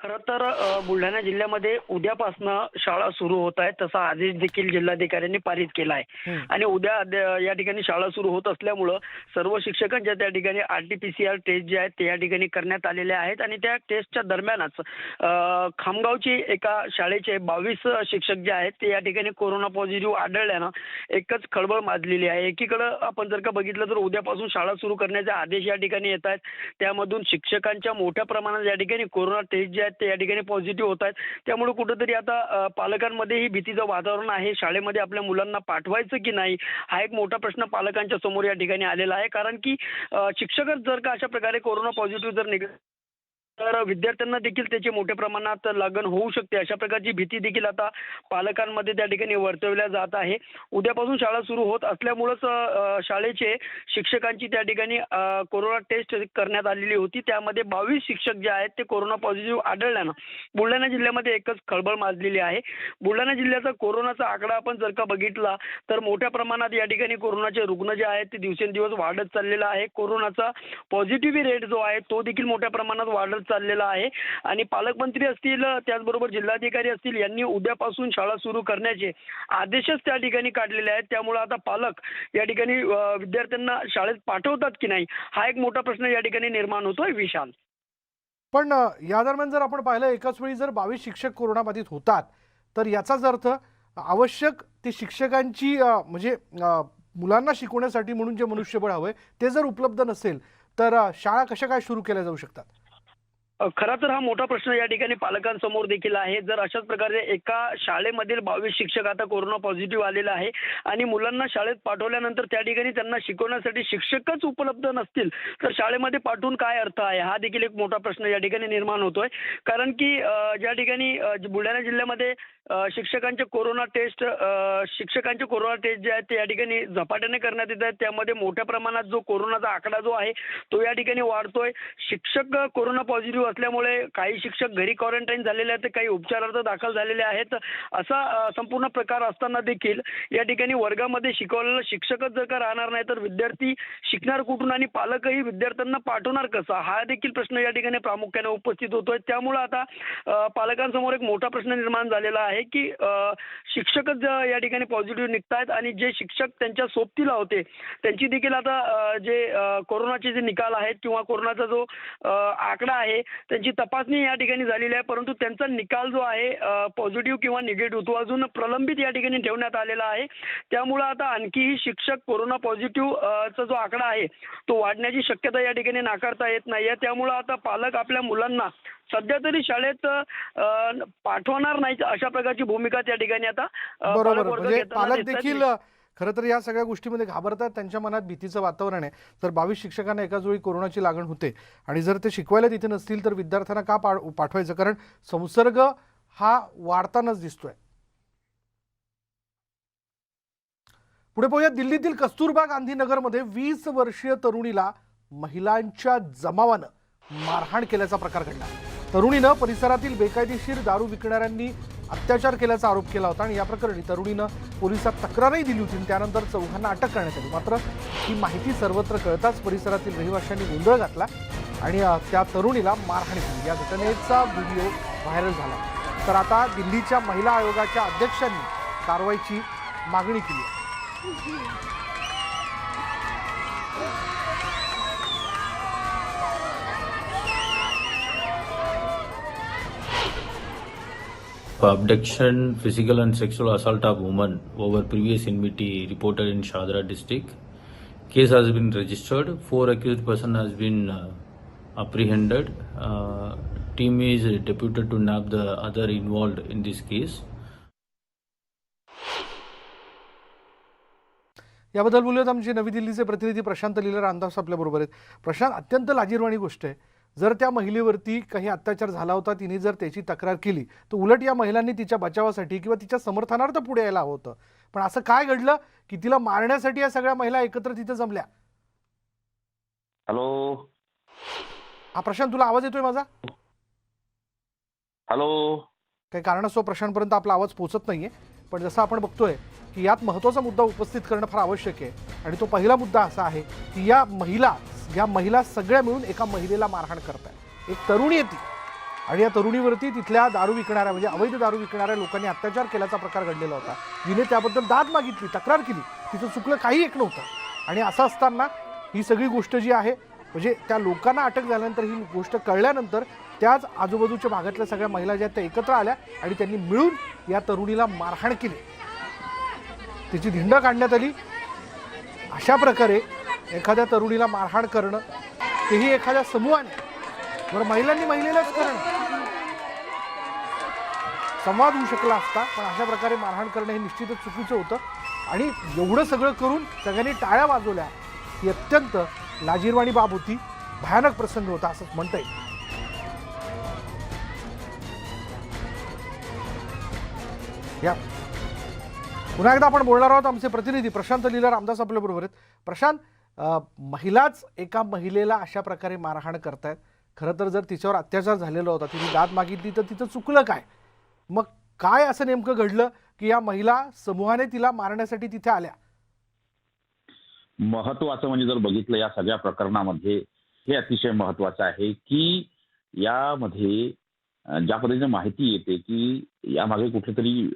खरं तर बुलढाणा जिल्ह्यामध्ये उद्यापासनं शाळा सुरू होत आहेत, तसा आदेश देखील जिल्हाधिकाऱ्यांनी पारित केला आहे. आणि उद्या या ठिकाणी शाळा सुरू होत असल्यामुळं सर्व शिक्षकांच्या त्या ठिकाणी RT-PCR टेस्ट जे आहेत ते या ठिकाणी करण्यात आलेले आहेत. आणि त्या टेस्टच्या दरम्यानच खामगावची एका शाळेचे 22 शिक्षक जे आहेत ते या ठिकाणी कोरोना पॉझिटिव्ह आढळल्यानं एकच खळबळ माजलेली आहे. एकीकडं आपण जर का बघितलं तर उद्यापासून शाळा सुरू करण्याचे आदेश या ठिकाणी येत आहेत, त्यामधून शिक्षकांच्या मोठ्या प्रमाणात या ठिकाणी कोरोना टेस्ट जे आहेत ते या ठिकाणी पॉझिटिव्ह होत आहेत. त्यामुळे कुठेतरी आता पालकांमध्येही भीतीचं वातावरण आहे. शाळेमध्ये आपल्या मुलांना पाठवायचं की नाही हा एक मोठा प्रश्न पालकांच्या समोर या ठिकाणी आलेला आहे. कारण की शिक्षकच जर का अशा प्रकारे कोरोना पॉझिटिव्ह जर निघाले तर विद्यार्थ्यांना देखील त्याची मोठ्या प्रमाणात लागण होऊ शकते, अशा प्रकारची भीती देखील आता पालकांमध्ये त्या ठिकाणी वर्तवल्या जात आहे. उद्यापासून शाळा सुरू होत असल्यामुळंच शाळेचे शिक्षकांची त्या ठिकाणी कोरोना टेस्ट करण्यात आलेली होती. त्यामध्ये 22 शिक्षक जे आहेत ते कोरोना पॉझिटिव्ह आढळल्यानं बुलढाणा जिल्ह्यामध्ये एकच खळबळ माजलेली आहे. बुलढाणा जिल्ह्याचा कोरोनाचा आकडा आपण जर का बघितला तर मोठ्या प्रमाणात या ठिकाणी कोरोनाचे रुग्ण जे आहेत ते दिवसेंदिवस वाढत चाललेला आहे. कोरोनाचा पॉझिटिव्हिटी रेट जो आहे तो देखील मोठ्या प्रमाणात वाढत चाललेला आहे. आणि पालकमंत्री असतील त्याचबरोबर जिल्हाधिकारी असतील यांनी उद्यापासून शाळा सुरू करण्याचे आदेशच त्या ठिकाणी काढलेले आहेत. त्यामुळे आता पालक या ठिकाणी विद्यार्थ्यांना शाळेत पाठवतात की नाही हा एक मोठा प्रश्न या ठिकाणी निर्माण होतोय. विशाल, पण या दरम्यान जर आपण पाहिलं एकाच वेळी जर 22 शिक्षक कोरोनाबाधित होतात तर याचाच अर्थ आवश्यक ती शिक्षकांची म्हणजे मुलांना शिकवण्यासाठी म्हणून जे मनुष्यबळ हवंय ते जर उपलब्ध नसेल तर शाळा कशा काय सुरू केल्या जाऊ शकतात? खरा तर हा मोठा प्रश्न या ठिकाणी पालकांसमोर देखील आहे. जर अशाच प्रकारे एका शाळेमधील 22 शिक्षक आता कोरोना पॉझिटिव्ह आलेला आहे आणि मुलांना शाळेत पाठवल्यानंतर त्या ठिकाणी त्यांना शिकवण्यासाठी शिक्षकच उपलब्ध नसतील तर शाळेमध्ये पाठवून काय अर्थ आहे हा देखील एक मोठा प्रश्न या ठिकाणी निर्माण होतोय. कारण की ज्या ठिकाणी बुलढाणा जिल्ह्यामध्ये शिक्षकांचे कोरोना टेस्ट जे आहेत ते या ठिकाणी झपाट्याने करण्यात येत आहेत. त्यामध्ये मोठ्या प्रमाणात जो कोरोनाचा आकडा जो आहे तो या ठिकाणी वाढतोय. शिक्षक कोरोना पॉझिटिव्ह असल्यामुळे काही शिक्षक घरी क्वारंटाईन झालेले आहेत, काही उपचारार्थ दाखल झालेले आहेत. असा संपूर्ण प्रकार असताना देखील या ठिकाणी वर्गामध्ये शिकवलेला शिक्षकच जर का राहणार नाही तर विद्यार्थी शिकणार कुठून आणि पालकही विद्यार्थ्यांना पाठवणार कसा हा देखील प्रश्न या ठिकाणी प्रामुख्याने उपस्थित होतोय. त्यामुळे आता पालकांसमोर एक मोठा प्रश्न निर्माण झालेला आहे की शिक्षकच या ठिकाणी पॉझिटिव्ह निघतायत आणि जे शिक्षक त्यांच्या सोबतीला होते त्यांची देखील आता जे कोरोनाचे जे निकाल आहेत किंवा कोरोनाचा जो आकडा आहे त्यांची तपासणी या ठिकाणी झालेली आहे, परंतु त्यांचा निकाल जो आहे पॉझिटिव्ह किंवा निगेटिव्ह तो अजून प्रलंबित या ठिकाणी ठेवण्यात आलेला आहे. त्यामुळे आता आणखीही शिक्षक कोरोना पॉझिटिव्ह चा जो आकडा आहे तो वाढण्याची शक्यता या ठिकाणी नाकारता येत नाहीये. त्यामुळे आता पालक आपल्या मुलांना सध्या तरी शाळेत पाठवणार नाही अशा प्रकारची भूमिका त्या ठिकाणी आता बरोबर, म्हणजे पालक देखील खरं तर या सगळ्या गोष्टीमध्ये घाबरतात, त्यांच्या मनात भीतीचं वातावरण आहे. तर 22 शिक्षकांना एकाच वेळी कोरोनाची लागण होते आणि जर ते शिकवायला तिथे नसतील तर विद्यार्थ्यांना का पाठवायचं, कारण संसर्ग हा वाढतानाच दिसतोय. पुढे पाहूया, दिल्लीतील कस्तुरबा गांधीनगरमध्ये 20 वर्षीय तरुणीला महिलांच्या जमावानं मारहाण केल्याचा प्रकार घडला. तरुणीनं परिसरातील बेकायदेशीर दारू विकणाऱ्यांनी अत्याचार केल्याचा आरोप केला होता आणि या प्रकरणी तरुणीनं पोलिसात तक्रारही दिली होती. त्यानंतर चौघांना अटक करण्यात आली. मात्र ही माहिती सर्वत्र कळताच परिसरातील रहिवाशांनी गोंधळ घातला आणि त्या तरुणीला मारहाण केली. या घटनेचा व्हिडिओ व्हायरल झाला. तर आता दिल्लीच्या महिला आयोगाच्या अध्यक्षांनी कारवाईची मागणी केली आहे. Abduction, physical and sexual assault of women over previous enmity reported in Shadra district. Case has been registered. 4 accused person has been apprehended. Team is deputed to nab the other involved in this case. याबद्दल बोलूयात. आमचे नवी दिल्लीचे प्रतिनिधी प्रशांत लीला रामदास आपल्या बरोबर आहेत. प्रशांत, अत्यंत लाजिरवाणी गोष्ट आहे. जर त्या महिलेवरती काही अत्याचार झाला होता, तिने जर त्याची तक्रार केली तर उलट या महिलांनी तिच्या बचावासाठी किंवा तिच्या समर्थनार्थ पुढे यायला हवं होतं. पण असं काय घडलं की तिला मारण्यासाठी या सगळ्या महिला एकत्र तिथे जमल्या? हॅलो हा प्रशांत, तुला आवाज येतोय माझा? हॅलो, काही कारणास्तव प्रशांतपर्यंत आपला आवाज पोहोचत नाहीये. पण जसं आपण बघतोय की यात महत्त्वाचा मुद्दा उपस्थित करणं फार आवश्यक आहे. आणि तो पहिला मुद्दा असा आहे की या महिला सगळ्या मिळून एका महिलेला मारहाण करतायत. एक तरुणी आहे ती, आणि या तरुणीवरती तिथल्या दारू विकणाऱ्या म्हणजे अवैध दारू विकणाऱ्या लोकांनी अत्याचार केल्याचा प्रकार घडलेला होता. जिने त्याबद्दल दाद मागितली, तक्रार केली, तिचं चुकलं काही एक नव्हतं. आणि असं असताना ही सगळी गोष्ट जी आहे म्हणजे त्या लोकांना अटक झाल्यानंतर ही गोष्ट कळल्यानंतर त्याच आजूबाजूच्या भागातल्या सगळ्या महिला ज्या त्या एकत्र आल्या आणि त्यांनी मिळून या तरुणीला मारहाण केली, तिची धिंड काढण्यात आली. अशा प्रकारे एखाद्या तरुणीला मारहाण करणं, तेही एखाद्या समूहाने, बरं महिलांनी महिलेलाच करणं, संवाद होऊ शकला असता, पण अशा प्रकारे मारहाण करणं हे निश्चितच चुकीचं होतं. आणि एवढं सगळं करून सगळ्यांनी टाळ्या वाजवल्या, ही अत्यंत लाजिरवाणी बाब होती, भयानक प्रसंग होता असंच म्हणता येईल. या पुन्हा एकदा आपण बोलणार आहोत. आमचे प्रतिनिधी प्रशांत लीला रामदास आपल्या बरोबर आहेत. प्रशांत, महिलाच एका महिलेला अशा प्रकारे मारहाण करतायत. खरं तर जर तिच्यावर अत्याचार झालेला होता, तिने दाद मागितली, तर तिचं चुकलं काय? मग काय असं नेमकं घडलं की या महिला समूहाने तिला मारण्यासाठी तिथे आल्या? महत्वाचं म्हणजे जर बघितलं या सगळ्या प्रकरणामध्ये हे अतिशय महत्वाचं आहे की यामध्ये ज्या पद्धतीने माहिती येते की यामागे कुठेतरी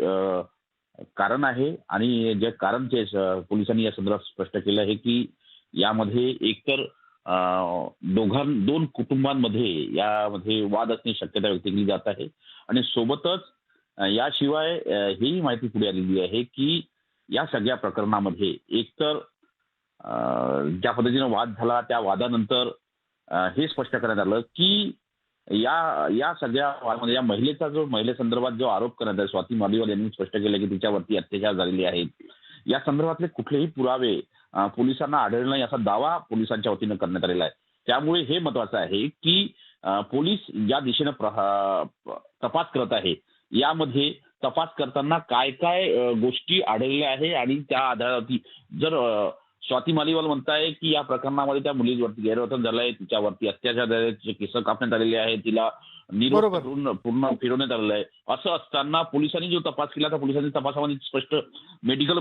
कारण आहे आणि जे कारण जे पोलिसांनी या संदर्भात स्पष्ट केलं आहे की यामध्ये एकतर दोन कुटुंबांमध्ये यामध्ये वाद असण्याची शक्यता व्यक्त केली जात आहे. आणि सोबतच याशिवाय ही माहिती पुढे आलेली आहे की या सगळ्या प्रकरणामध्ये एकतर ज्या पद्धतीने वाद झाला त्या वादानंतर हे स्पष्ट करण्यात आलं की या सगळ्या वादामध्ये या महिलेसंदर्भात जो आरोप करण्यात आहे, स्वाती मालिवाल यांनी स्पष्ट केलं की तिच्यावरती अत्याचार झालेले आहेत. या संदर्भातले कुठलेही पुरावे पोलिसांना आढळले नाही असा दावा पोलिसांच्या वतीनं करण्यात आलेला आहे. त्यामुळे हे महत्वाचं आहे की पोलीस ज्या दिशेनं तपास करत आहे यामध्ये तपास करताना काय काय गोष्टी आढळल्या आहे आणि त्या आधारावरती जर स्वाती मालिवाल म्हणताय की या प्रकरणामध्ये त्या मुलीवरती गैरवर्तन झालंय, तिच्यावरती अत्याचार झाल्याचे केस कापण्यात आलेले आहे, तिला निरोप करून पूर्ण फिरवण्यात आलेलं आहे. असं असताना पोलिसांनी जो तपास केला त्या पोलिसांनी तपासामध्ये स्पष्ट मेडिकल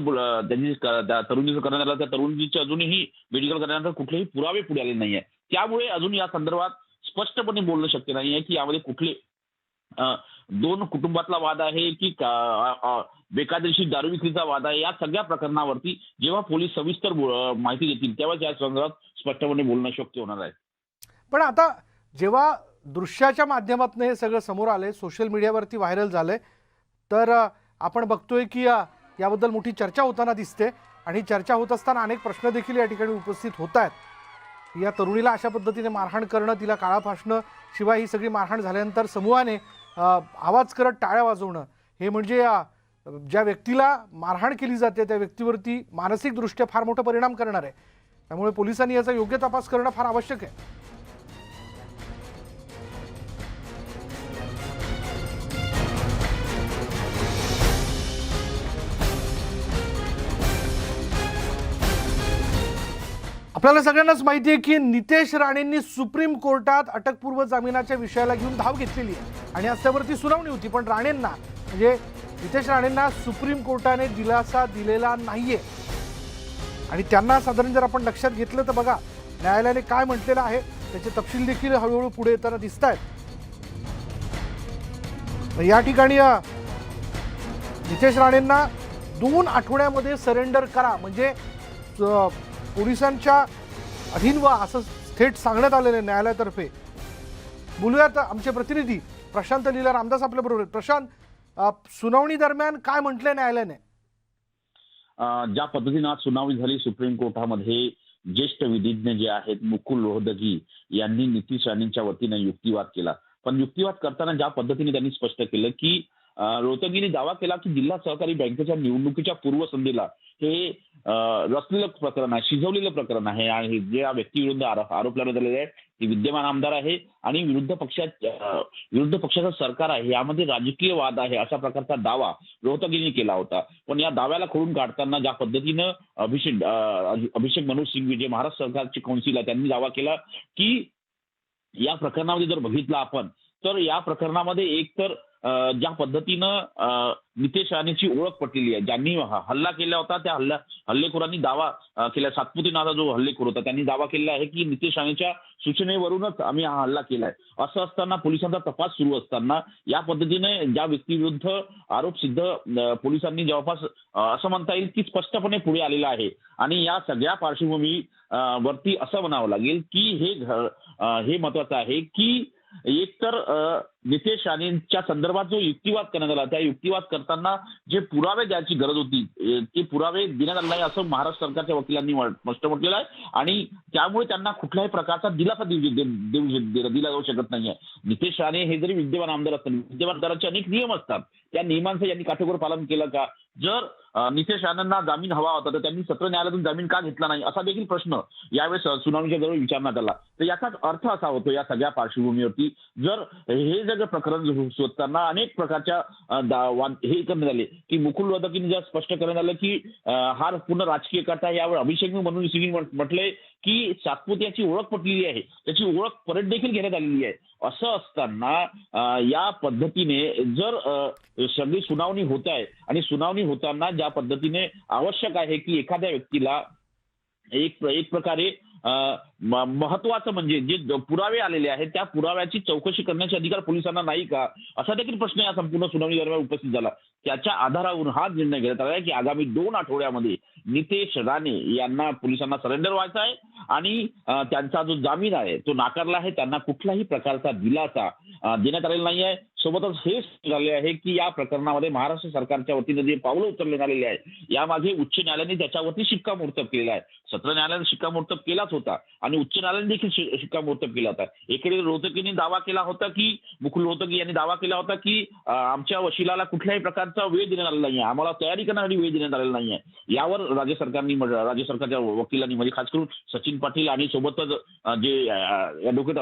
त्यांनी त्या तरुणीचं करण्यात आलं, त्या तरुणीचे अजूनही मेडिकल करण्यानंतर कुठलेही पुरावे पुढे आले नाहीये. त्यामुळे अजून या संदर्भात स्पष्टपणे बोलणं शक्य नाहीये की यामध्ये कुठले दोन कुटुंबातला वाद आहे की बेकायदेशीर दारू विक्रीचा वाद आहे. या सगळ्या प्रकरणावरती जेव्हा पोलीस सविस्तर माहिती देतील तेव्हा या संदर्भात स्पष्टपणे बोलणं शक्य होणार आहे. पण आता जेव्हा दृश्याच्या माध्यमातून हे सगळं समोर आलंय, सोशल मीडियावरती व्हायरल झालंय, तर आपण बघतोय की याबद्दल मोठी चर्चा होताना दिसते. आणि चर्चा होत असताना अनेक प्रश्न देखील या ठिकाणी उपस्थित होत आहेत. या तरुणीला अशा पद्धतीने मारहाण करणं, तिला काळा फासणं, शिवाय ही सगळी मारहाण झाल्यानंतर समूहाने आवाज करत टाळ्या वाजवणं, हे म्हणजे ज्या व्यक्तीला मारहाण केली जाते त्या व्यक्तीवरती मानसिकदृष्ट्या फार मोठा परिणाम करणार आहे. त्यामुळे पोलिसांनी याचा योग्य तपास करणं फार आवश्यक आहे. आपल्याला सगळ्यांनाच माहिती आहे की नितेश राणेंनी सुप्रीम कोर्टात अटकपूर्व जामिनाच्या विषयाला घेऊन धाव घेतलेली आहे आणि आज त्यावरती सुनावणी होती. पण राणेंना म्हणजे नितेश राणेंना सुप्रीम कोर्टाने दिलासा दिलेला नाहीये. आणि त्यांना साधारण जर आपण लक्षात घेतलं तर बघा न्यायालयाने काय म्हटलेलं आहे त्याचे तपशील देखील हळूहळू पुढे येताना दिसत आहेत. या ठिकाणी नितेश राणेंना 2 आठवड्यामध्ये सरेंडर करा म्हणजे पोलिसांच्या अधीन व्हा असं थेट सांगण्यात आलेलं आहे न्यायालयातर्फे. बोलूयात आमचे प्रतिनिधी प्रशांत लीला रामदास आपल्या बरोबर. प्रशांत, सुनावणी दरम्यान काय म्हटलंय न्यायालयाने? ज्या पद्धतीने आज सुनावणी झाली सुप्रीम कोर्टामध्ये, ज्येष्ठ विधिज्ञ जे आहेत मुकुल रोहतगी यांनी नितीश राणेंच्या वतीनं युक्तिवाद केला. पण युक्तिवाद करताना ज्या पद्धतीने त्यांनी स्पष्ट केलं की रोहतगीने दावा केला की जिल्हा सहकारी बँकेच्या निवडणुकीच्या पूर्वसंध्येला हे रचलेलं प्रकरण आहे, शिजवलेलं प्रकरण आहे आणि जे या व्यक्तीविरुद्ध आरोप लावण्यात आलेले आहे ती विद्यमान आमदार आहे आणि विरुद्ध पक्षाचं सरकार आहे, यामध्ये राजकीय वाद आहे अशा प्रकारचा दावा रोहतगीने केला होता. पण या दाव्याला खोडून काढताना ज्या पद्धतीनं अभिषेक मनोज सिंघवी जे महाराष्ट्र सरकारचे कौन्सिल आहे त्यांनी दावा केला की या प्रकरणामध्ये जर बघितलं आपण तर या प्रकरणामध्ये एक तर ज्या पद्धतीनं नितेश राणेची ओळख पटलेली आहे, ज्यांनी हल्ला केला होता त्या हल्लेखोरांनी दावा केला, सातपुते नावाचा जो हल्लेखोर होता त्यांनी दावा केलेला आहे की नितेश राणेच्या सूचनेवरूनच आम्ही हा हल्ला केलाय. असं असताना पोलिसांचा तपास सुरू असताना या पद्धतीने ज्या व्यक्तीविरुद्ध आरोप सिद्ध पोलिसांनी जवळपास असं म्हणता येईल की स्पष्टपणे पुढे आलेला आहे. आणि या सगळ्या पार्श्वभूमी वरती असं म्हणावं लागेल की हे महत्वाचं आहे की एकतर नितेश राणेंच्या संदर्भात जो युक्तिवाद करण्यात आला, त्या युक्तिवाद करताना जे पुरावे द्यायची गरज होती ते पुरावे देण्यात आले नाही असं महाराष्ट्र सरकारच्या वकिलांनी स्पष्ट म्हटलेलं आहे. आणि त्यामुळे त्यांना कुठल्याही प्रकारचा दिलासा दिला जाऊ शकत नाहीये. नितेश राणे हे जरी विद्यमान आमदार असतात, विद्यमान आमदारांचे अनेक नियम असतात, त्या नियमांचं यांनी काटेकोर पालन केलं का? जर नितेश राणेंना जामीन हवा होता तर त्यांनी सत्र न्यायालयातून जामीन का घेतला नाही असा देखील प्रश्न यावेळेस सुनावणीच्या दरम्यान विचारण्यात आला. तर याचाच अर्थ असा होतो या सगळ्या पार्श्वभूमीवरती जर हे सगळं प्रकरण शोधताना अनेक प्रकारच्या हे करण्यात आले की मुकुल रोहतगींनी जर स्पष्ट करण्यात आलं की हा पूर्ण राजकीय करता यावर अभिषेक मनु सिंग म्हटलंय की सातपुते ओळख पटलेली आहे, त्याची ओळख परत देखील घेण्यात आलेली आहे. असं असताना या पद्धतीने जर सगळी सुनावणी होत आहे आणि सुनावणी होताना ज्या पद्धतीने आवश्यक आहे की एखाद्या व्यक्तीला एक प्रकारे महत्वाचं म्हणजे जे पुरावे आलेले आहेत त्या पुराव्याची चौकशी करण्याचे अधिकार पोलिसांना नाही का, असा देखील प्रश्न या संपूर्ण सुनावणी दरम्यान उपस्थित झाला. त्याच्या आधारावरून हा निर्णय घेण्यात आला की आगामी 2 आठवड्यामध्ये नितेश राणे यांना पोलिसांना सरेंडर व्हायचा आहे आणि त्यांचा जो जामीन आहे तो नाकारला आहे. त्यांना कुठल्याही प्रकारचा दिलासा देण्यात आलेला नाही आहे. सोबतच हे झाले आहे की या प्रकरणामध्ये महाराष्ट्र सरकारच्या वतीने जे पावलं उचलण्यात आलेली आहे यामागे उच्च न्यायालयाने त्याच्यावरती शिक्कामोर्तब केलेला आहे. सत्र न्यायालयाने शिक्कामोर्तब केलाच होता आणि उच्च न्यायालयाने देखील शिक्कामोर्तब केला होता. एकीकडे रोहतगींनी दावा केला होता की मुकुल रोहतगी यांनी दावा केला होता की आमच्या वशिलाला कुठल्याही प्रकारचा वेळ देण्यात आलेला नाही, आम्हाला तयारी करण्यासाठी वेळ देण्यात आलेला नाही आहे. यावर राज्य सरकारच्या वकिलांनी म्हणजे खास करून सचिन पाटील आणि सोबतच जे ॲडव्होकेट डॉक्टर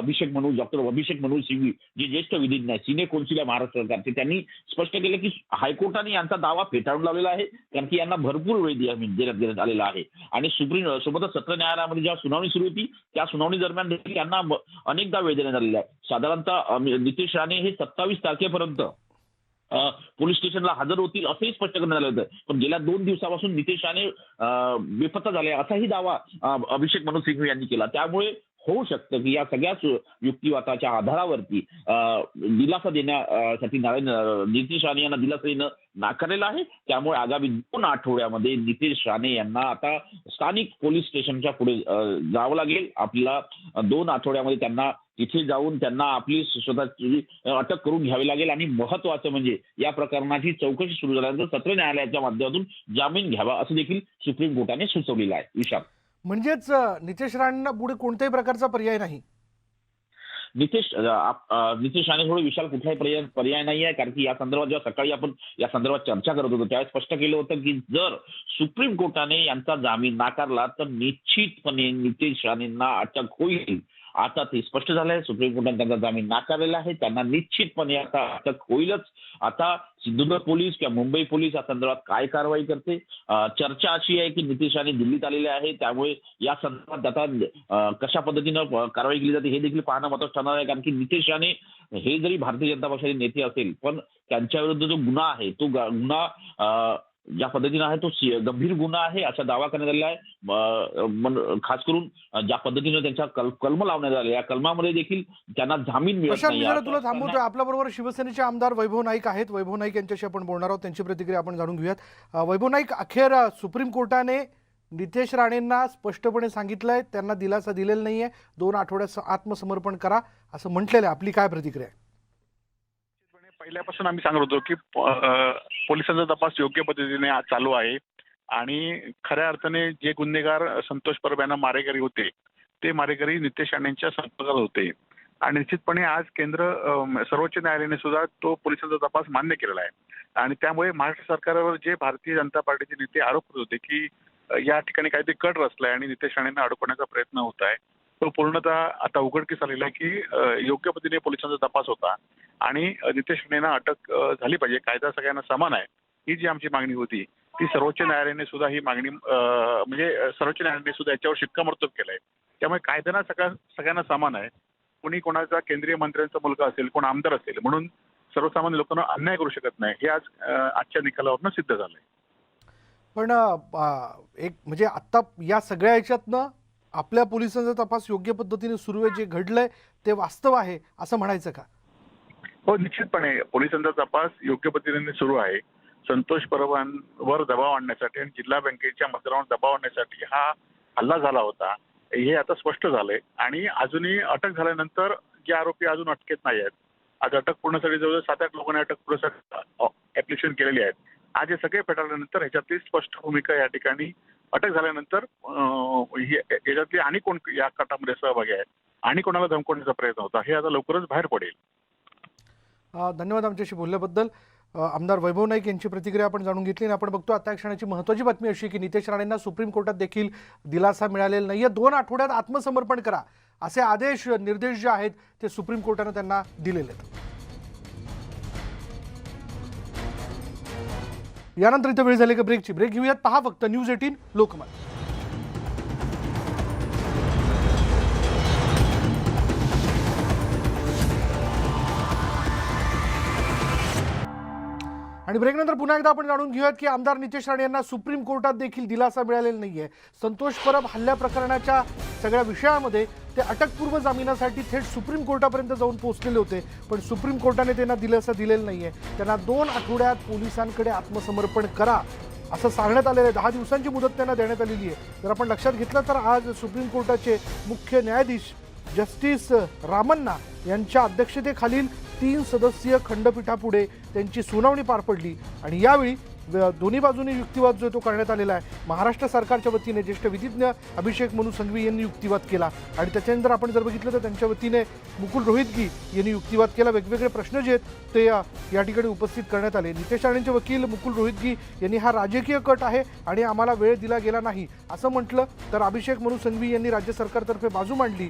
अभिषेक मनु सिंघवी जे ज्येष्ठ विधिज्ञ आहेत, सिने कौन्सिल आहे महाराष्ट्र सरकारचे, त्यांनी स्पष्ट केलं की हायकोर्टाने यांचा दावा फेटाळून लावलेला आहे कारण की यांना भरपूर वेळ देण्यात आलेला आहे. आणि सोबतच सत्र न्यायालयामध्ये जेव्हा सुनावणी सुरू होती त्या सुनावणी दरम्यान देखील यांना अनेकदा वेळ देण्यात आलेला आहे. साधारणतः नितेश राणे हे 27 तारखेपर्यंत पोलीस स्टेशनला हजर होतील असंही स्पष्ट करण्यात आलं होतं. पण गेल्या 2 दिवसापासून नितेश राणे बेपत्ता झाले असाही दावा अभिषेक मनु सिंघवी यांनी केला. त्यामुळे होऊ शकतं की या सगळ्याच युक्तिवादाच्या आधारावरती दिलासा देण्यासाठी नितेश राणे यांना दिलासा देणं नाकारलेलं आहे. त्यामुळे आगामी 2 आठवड्यामध्ये नितेश राणे यांना आता स्थानिक पोलीस स्टेशनच्या पुढे जावं लागेल. आपल्याला 2 आठवड्यामध्ये त्यांना तिथे जाऊन त्यांना आपली स्वतःची अटक करून घ्यावी लागेल आणि महत्वाचं म्हणजे या प्रकरणाची चौकशी सुरू झाल्यानंतर सत्र न्यायालयाच्या माध्यमातून जामीन घ्यावा असं देखील सुप्रीम कोर्टाने सुचवलेलं आहे. विशाल, म्हणजेच नितेश राणेंना पुढे कोणत्याही प्रकारचा पर्याय नाही. नितेश राणे थोडे विशाल कुठलाही पर्याय नाही आहे कारण की या संदर्भात जेव्हा सकाळी आपण या संदर्भात चर्चा करत होतो त्यावेळेस स्पष्ट केलं होतं की जर सुप्रीम कोर्टाने यांचा जामीन नाकारला तर निश्चितपणे नितेश राणेंना अटक होईल. आता ते स्पष्ट झालंय, सुप्रीम कोर्टाने त्यांचा जामीन नाकारलेला आहे, त्यांना निश्चितपणे आता अटक होईलच. आता सिंधुदुर्ग पोलीस किंवा मुंबई पोलीस या संदर्भात काय कारवाई करते, चर्चा अशी आहे की नितेश राणे दिल्लीत आलेले आहे त्यामुळे या संदर्भात आता कशा पद्धतीनं कारवाई केली जाते हे देखील पाहणं महत्त्वाचं ठरणार आहे. कारण की नितेश राणे हे जरी भारतीय जनता पक्षाचे नेते असेल पण त्यांच्या विरुद्ध जो गुन्हा आहे तो गुन्हा ज्या पद्धतीने आहे तो गंभीर गुन्हा आहे असा दावा करण्यात आलेला आहे. खास करून ज्या पद्धतीने त्यांच्या कलम लावण्यात आले या कलमामध्ये देखील त्यांना जामीन मिळत नाही. तुला थांबवतोय. आपल्या बरोबर शिवसेनेचे आमदार वैभव नाईक आहेत. वैभव नाईक यांच्याशी आपण बोलणार आहोत, त्यांची प्रतिक्रिया आपण जाणून घेऊयात. वैभव नाईक, अखेर सुप्रीम कोर्टाने नितेश राणेंना स्पष्टपणे सांगितलंय त्यांना दिलासा दिलेला नाहीये, 2 आठवड्यात आत्मसमर्पण करा असं म्हटलेलं आहे. आपली काय प्रतिक्रिया आहे? पहिल्यापासून आम्ही सांगत होतो की पोलिसांचा तपास योग्य पद्धतीने चालू आहे आणि खऱ्या अर्थाने जे गुन्हेगार संतोष परब यांना मारेकरी होते ते मारेकरी नितेश राणेंच्या संपर्कात होते आणि निश्चितपणे आज सर्वोच्च न्यायालयाने सुद्धा तो पोलिसांचा तपास मान्य केलेला आहे. आणि त्यामुळे महाराष्ट्र सरकारवर जे भारतीय जनता पार्टीचे नेते आरोप करत होते की या ठिकाणी काहीतरी कट रचलाय आणि नितेश राणेंना अडकवण्याचा प्रयत्न होत आहे तो पूर्णतः आता उघडकीस आलेला आहे की योग्य पद्धतीने पोलिसांचा तपास होता आणि नितेश राणेंना अटक झाली पाहिजे, कायदा सगळ्यांना समान आहे ही जी आमची मागणी होती ती सर्वोच्च न्यायालयाने सुद्धा ही मागणी म्हणजे सर्वोच्च न्यायालयाने सुद्धा याच्यावर शिक्कामोर्तब केलंय. त्यामुळे कायद्याला सगळ्यांना समान आहे. कोणी कोणाचा केंद्रीय मंत्र्यांचा मुलगा असेल, कोण आमदार असेल म्हणून सर्वसामान्य लोकांना अन्याय करू शकत नाही हे आज आजच्या निकालावरनं सिद्ध झालंय. पण एक म्हणजे आता या सगळ्या ह्याच्यातनं आपल्या पोलिसांचा तपास योग्य पद्धतीने सुरू आहे, जे घडलंय ते वास्तव आहे असं म्हणायचं का? हो, निश्चितपणे पोलिसांचा तपास योग्य पद्धतीने सुरू आहे. संतोष परबांवर दबाव आणण्यासाठी आणि जिल्हा बँकेच्या मतदारांवर दबाव आणण्यासाठी हा हल्ला झाला होता हे आता स्पष्ट झालंय. आणि अजूनही अटक झाल्यानंतर जे आरोपी अजून अटकेत नाही आहेत, आज अटक पूर्णसाठी जवळजवळ 7-8 लोकांनी अटक पूर्णसाठी ऍप्लिकेशन केलेली आहेत. आज हे सगळे फेटाळल्यानंतर ह्याच्यातली स्पष्ट भूमिका या ठिकाणी अटक झाल्यानंतर याच्यातली आणि कोण या कटामध्ये सहभागी आहेत आणि कोणाला धमकवण्याचा प्रयत्न होता हे आता लवकरच बाहेर पडेल. धन्यवाद आमच्याशी बोलल्याबद्दल. आमदार वैभव नाईक यांची प्रतिक्रिया आपण जाणून घेतली आणि आपण बघतो आता क्षणाची महत्त्वाची बातमी अशी की नितेश राणेंना सुप्रीम कोर्टात देखील दिलासा मिळालेला नाहीये. 2 आठवड्यात आत्मसमर्पण करा असे आदेश निर्देश जे आहेत ते सुप्रीम कोर्टाने त्यांना दिलेले आहेत. यानंतर इथं वेळ झाली का ब्रेकची. ब्रेक घेऊयात. पहा फक्त न्यूज 18 लोकमत. आणि ब्रेकनंतर पुन्हा एकदा आपण जाणून घेऊयात की आमदार नितेश राणे यांना सुप्रीम कोर्टात देखील दिलासा मिळालेला नाहीये. संतोष परब हल्ल्या प्रकरणाच्या सगळ्या विषयामध्ये ते अटकपूर्व जामिनासाठी थेट सुप्रीम कोर्टापर्यंत जाऊन पोहोचलेले होते, पण सुप्रीम कोर्टाने त्यांना दिलासा दिलेला नाहीये. त्यांना 2 आठवड्यात पोलिसांकडे आत्मसमर्पण करा असं सांगण्यात आलेलं आहे. 10 दिवसांची मुदत त्यांना देण्यात आलेली आहे. जर आपण लक्षात घेतलं तर आज सुप्रीम कोर्टाचे मुख्य न्यायाधीश जस्टिस रामन्ना यांच्या अध्यक्षतेखालील 3 सदस्यीय खंडपीठापुढे त्यांची सुनावणी पार पडली आणि यावेळी दोन्ही बाजूंनी युक्तिवाद जो तो करण्यात आलेला आहे. महाराष्ट्र सरकारच्या वतीने ज्येष्ठ विधिज्ञ अभिषेक मनु संघवी यांनी युक्तिवाद केला आणि त्याच्यानंतर आपण जर बघितलं तर त्यांच्या वतीने मुकुल रोहितगी यांनी युक्तिवाद केला. वेगवेगळे प्रश्न जे आहेत ते या ठिकाणी उपस्थित करण्यात आले. नितेश राणेंचे वकील मुकुल रोहितगी यांनी हा राजकीय कट आहे आणि आम्हाला वेळ दिला गेला नाही असं म्हटलं, तर अभिषेक मनु संघवी यांनी राज्य सरकारतर्फे बाजू मांडली.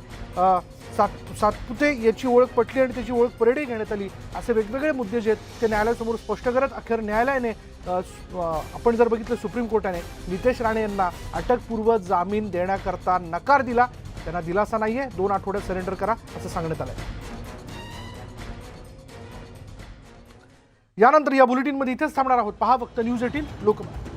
सातपुते याची ओळख पटली आणि त्याची ओळख परेडही घेण्यात आली. असे वेगवेगळे मुद्दे जे आहेत ते न्यायालयासमोर स्पष्ट करत अखेर न्यायालयाने आपण जर बघितलं सुप्रीम कोर्टाने नितेश राणे यांना अटकपूर्व जामीन देण्याकरता नकार दिला. त्यांना दिलासा नाहीये, 2 आठवड्यात सरेंडर करा असं सांगण्यात आलंय. यानंतर या बुलेटिनमध्ये इथेच थांबणार आहोत. पहा फक्त न्यूज 18 लोकमत.